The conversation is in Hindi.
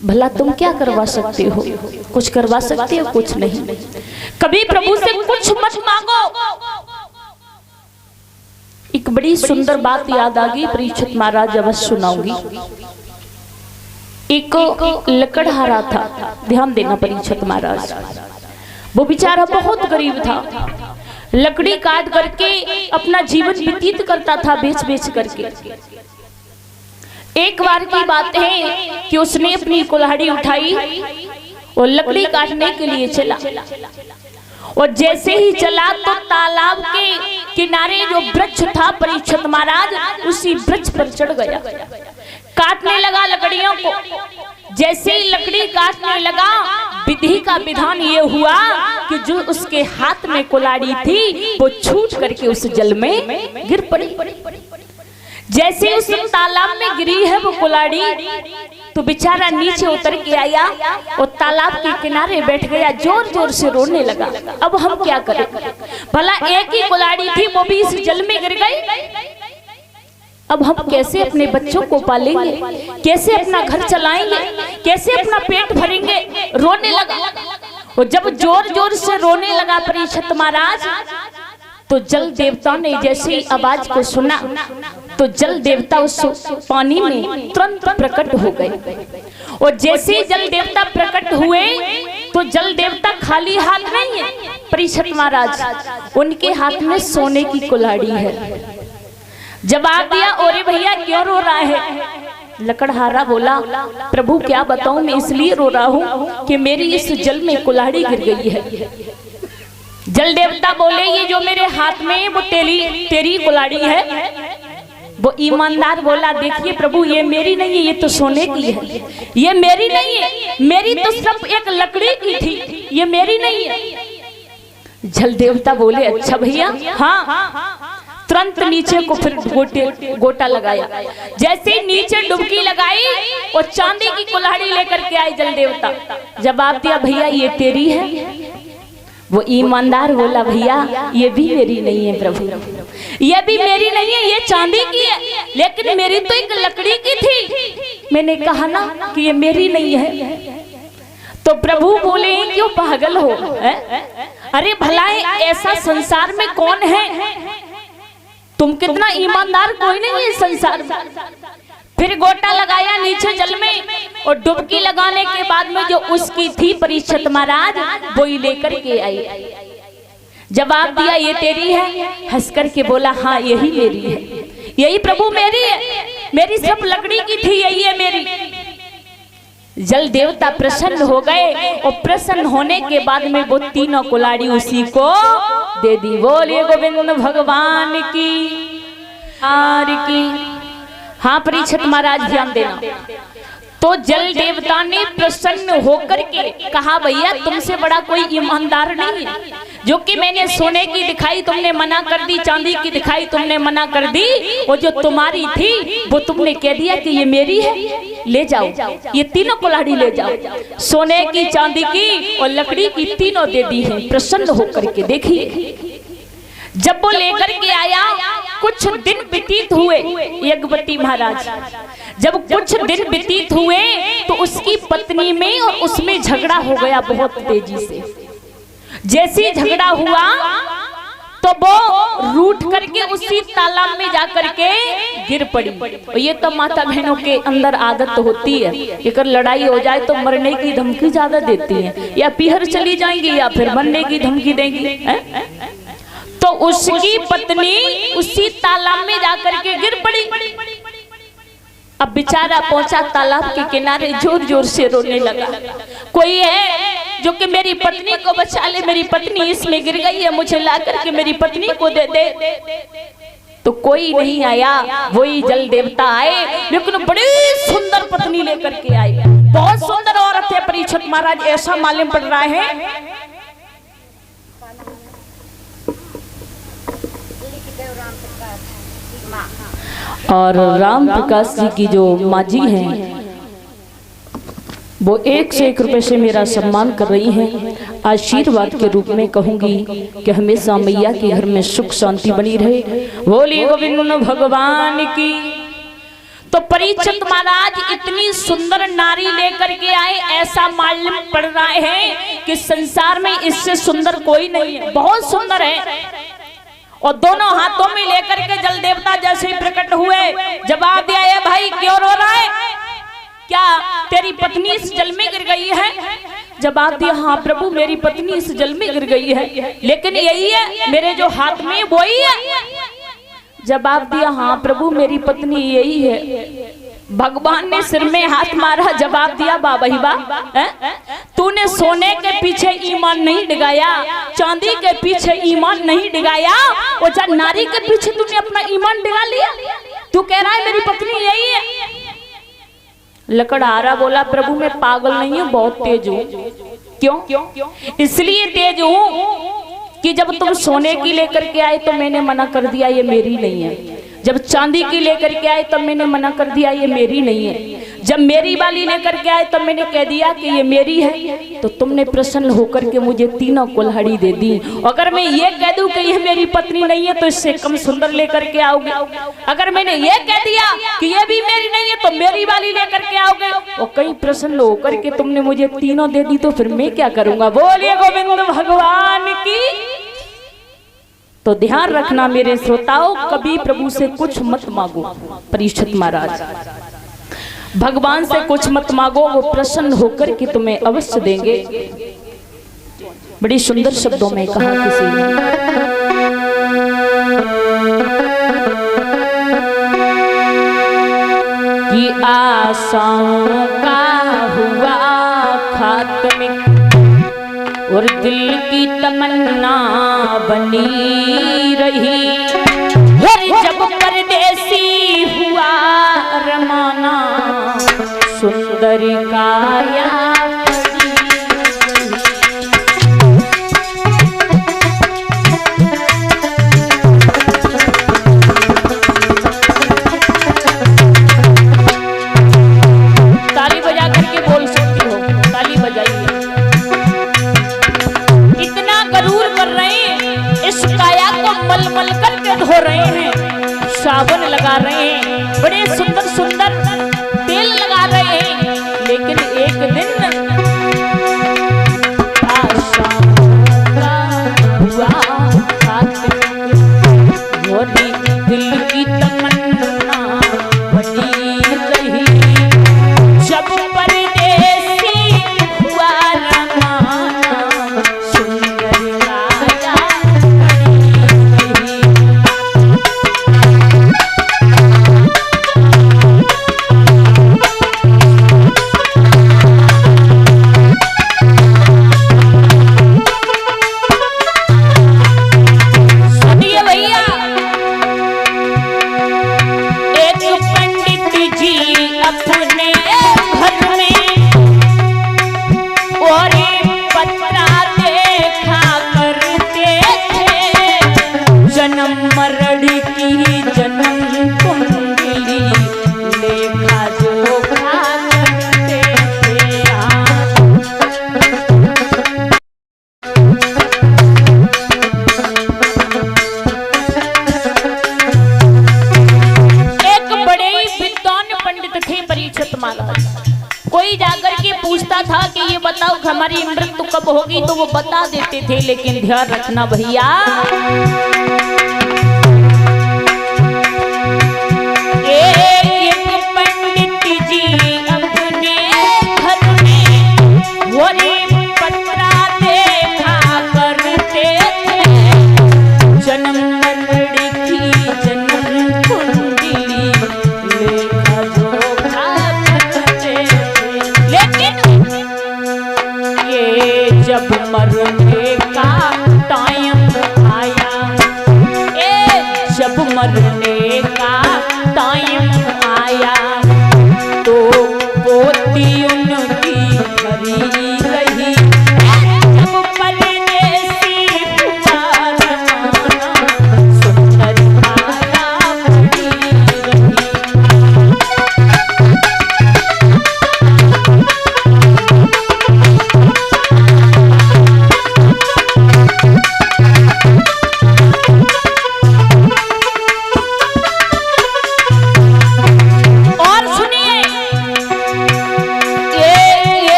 भला तुम क्या करवा सकते हो? कुछ करवा सकते हो? कुछ नहीं। कभी प्रभु से कुछ मत मांगो। एक बड़ी सुंदर बात याद आ गई, परीक्षित महाराज अवश्य सुनाऊंगी। एक लकड़हारा था, ध्यान देना परीक्षित महाराज, वो बेचारा बहुत गरीब था, लकड़ी काट करके अपना जीवन व्यतीत करता था, बेच बेच करके। एक बार की बात है कि उसने अपनी कुल्हाड़ी उठाई और लकड़ी काटने के लिए चला, और जैसे ही चला तो तालाब के किनारे जो वृक्ष था परीक्षित महाराज उसी वृक्ष पर चढ़ गया, काटने लगा लकड़ियों को। जैसे ही लकड़ी काटने लगा, विधि का विधान ये हुआ कि जो उसके हाथ में कुल्हाड़ी थी वो छूट करके उस जल में गिर पड़ी। जैसे उस तालाब में गिरी है वो कुल्हाड़ी, तो बेचारा नीचे उतर के आया और तालाब के किनारे बैठ गया, जोर जोर से रोने लगा। अब हम क्या करें? भला एक ही कुल्हाड़ी थी, वो भी इस जल में गिर गई। अब हम कैसे अपने बच्चों को पालेंगे? कैसे अपना घर चलाएंगे? कैसे अपना पेट भरेंगे? रोने लगा। और जब जोर जोर से रोने लगा परीक्षित महाराज, तो जल देवता ने जैसे ही आवाज को सुना तो जल देवता उस पानी में तुरंत प्रकट हो गए। और जैसे ही जल देवता प्रकट हुए तो जल देवता खाली हाथ नहीं है परीक्षित महाराज, उनके हाथ में सोने की कुल्हाड़ी है। जवाब दिया, ओरे भैया क्यों रो रहा है? लकड़हारा बोला, प्रभु क्या बताऊं, मैं इसलिए रो रहा हूं कि मेरी इस जल में कुल्हाड़ी गिर गई है। जल देवता बोले, ये जो मेरे हाथ में वो तेरी कुल्हाड़ी है। वो ईमानदार बोला, देखिए प्रभु ये मेरी नहीं है, ये तो सोने की है। ये मेरी नहीं है, मेरी तो सिर्फ एक लकड़ी की थी, ये मेरी नहीं है। जल देवता बोले, अच्छा भैया, हाँ। तुरंत नीचे को फिर गोटा लगाया। जैसे नीचे डुबकी लगाई और चांदी की कुल्हाड़ी लेकर के आए जल देवता। जवाब दिया, भैया ये तेरी है। वो ईमानदार बोला, भैया ये भी मेरी नहीं है प्रभु, ये भी मेरी नहीं है, ये चांदी की है, लेकिन मेरी तो एक लकड़ी की थी। मैंने कहा ना कि ये मेरी नहीं है। तो प्रभु बोले, क्यों पागल हो? अरे भला ऐसा संसार में कौन है? तुम कितना ईमानदार, कोई नहीं है संसार में। फिर गोटा लगाया नीचे जल में, और डुबकी लगाने के बाद में जो उसकी थी परीक्षित महाराज वो ही लेकर के आई। जवाब दिया, ये तेरी है? हंस करके बोला, हाँ यही मेरी है, यही प्रभु मेरी है, मेरी सिर्फ लकड़ी की थी, यही है मेरी। जल देवता प्रसन्न हो गए, और प्रसन्न होने के बाद में वो तीनों कुल्हाड़ी उसी को दे दी। बोलिए गोविंद भगवान की आर की। हाँ परीक्षित महाराज ध्यान देना। तो जल देवता ने प्रसन्न होकर के कहा, भैया तुमसे बड़ा कोई ईमानदार नहीं है। जो कि मैंने सोने की दिखाई तुमने मना कर दी, चांदी की दिखाई तुमने मना कर दी, वो जो तुम्हारी थी वो तुमने कह दिया कि ये मेरी है, ले जाओ, ये तीनों कुल्हाड़ी ले जाओ। सोने की, चांदी की और लकड़ी की तीनों दे दी है। प्रसन्न होकर के देखिए, जब वो लेकर के आया, कुछ दिन व्यतीत हुए। यज्ञवती महाराज, जब कुछ दिन व्यतीत हुए तो उसकी पत्नी में और उसमें झगड़ा हो गया बहुत तेजी से। जैसे झगड़ा हुआ तो वो रूठ करके उसी तालाब में जाकर के गिर पड़ी। और ये तो माता बहनों के अंदर आदत होती है, अगर लड़ाई हो जाए तो मरने की धमकी ज्यादा देती है, या पीहर चली जाएंगी या फिर मरने की धमकी देंगी। तो उसकी पत्नी उसी तालाब में जाकर के गिर पड़ी। अब बेचारा पहुंचा तालाब के किनारे, जोर जोर से रोने लगा, कोई है जो कि मेरी पत्नी को बचा ले, मेरी पत्नी इसमें गिर गई है, मुझे ला करके मेरी पत्नी को दे दे। तो कोई नहीं आया। वही जल देवता आए, लेकिन बड़ी सुंदर पत्नी लेकर के आए। बहुत सुंदर औरत है परीक्षित महाराज, ऐसा मालूम पड़ रहा है और राम प्रकाश जी की जो माँ जी हैं वो 1 से 1 रुपए से मेरा सम्मान कर रही हैं। आशीर्वाद के रूप में कहूंगी कि हमेशा मैया के घर में सुख शांति बनी रहे। बोलिए गोविंद भगवान की। तो परीक्षित महाराज इतनी सुंदर नारी लेकर के आए, ऐसा मालूम पड़ रहा है कि संसार में इससे सुंदर कोई नहीं है, बहुत सुंदर है। और दोनों हाथों में लेकर के जल देवता जैसे ही प्रकट हुए, जवाब दिया, है भाई क्यों रो रहा है, क्या तेरी पत्नी इस जल में गिर गई है? जवाब दिया, हाँ प्रभु मेरी पत्नी इस जल में गिर गई है, लेकिन यही है मेरे जो हाथ में वही है। जवाब दिया, हाँ प्रभु मेरी पत्नी यही है। भगवान ने सिर में हाथ मारा, जवाब दिया, बाबा ही बा, तूने सोने के पीछे ईमान नहीं डिगाया, चांदी के पीछे ईमान नहीं डिगाया, और जब नारी के पीछे तूने अपना ईमान डिगा लिया। तू कह रहा है मेरी पत्नी यही है। लकड़हारा बोला, प्रभु मैं पागल नहीं हूँ, बहुत तेज हूँ। क्यों? इसलिए तेज हूँ कि जब तुम सोने की लेकर के आए तो मैंने मना कर दिया ये मेरी नहीं है, जब चांदी की लेकर के आए तब मैंने मना कर दिया ये मेरी नहीं है, जब मेरी वाली लेकर के आए तब मैंने कह दिया कि ये मेरी है, तो तुमने प्रसन्न होकर के मुझे तीनों कुल्हाड़ी दे दी। अगर मैं ये कह दूं कि ये मेरी पत्नी नहीं है तो इससे कम सुंदर लेकर के आओगे, अगर मैंने ये कह दिया कि ये भी मेरी नहीं है तो मेरी वाली लेकर के आओगे, और कहीं प्रसन्न होकर के तुमने मुझे तीनों दे दी तो फिर मैं क्या करूंगा? बोलिए गोविंद भगवान की। तो ध्यान रखना मेरे श्रोताओं, कभी प्रभु से कुछ मत मांगो। परीक्षित महाराज, भगवान से कुछ मत मांगो, वो प्रसन्न होकर के तुम्हें अवश्य देंगे। बड़ी सुंदर शब्दों में कहा किसी ने, कि आशाओं का हुआ खात्मे और दिल की तमन्ना बनी रही, जब परदेसी हुआ रमाना सुंदर काया। ताली बजा करके बोल सकती हो, ताली बजाइए। इतना गरूर कर रहे हैं, इस काया को मलमल करके धो रहे हैं, साबुन लगा रहे हैं, बड़े सुंदर सुंदर तेल लगा रहे हैं, लेकिन एक दिन दिल की तमन्ना बनी रही, जब परदेसी हुआ रमाना सुंदर काया बनी कोई जाकर के पूछता था कि ये बताओ हमारी मृत्यु कब होगी, तो वो बता देते थे, लेकिन ध्यान रखना भैया, एक पंडित जी अपने घर में भोले पत्रा देखा करते थे, जन्म मरड़ी की जन्म कुंडली लेखा जोखा करते थे, लेकिन ये जब मरने का टाइम आया, जब मरने का टाइम आया, तो पोती उनकी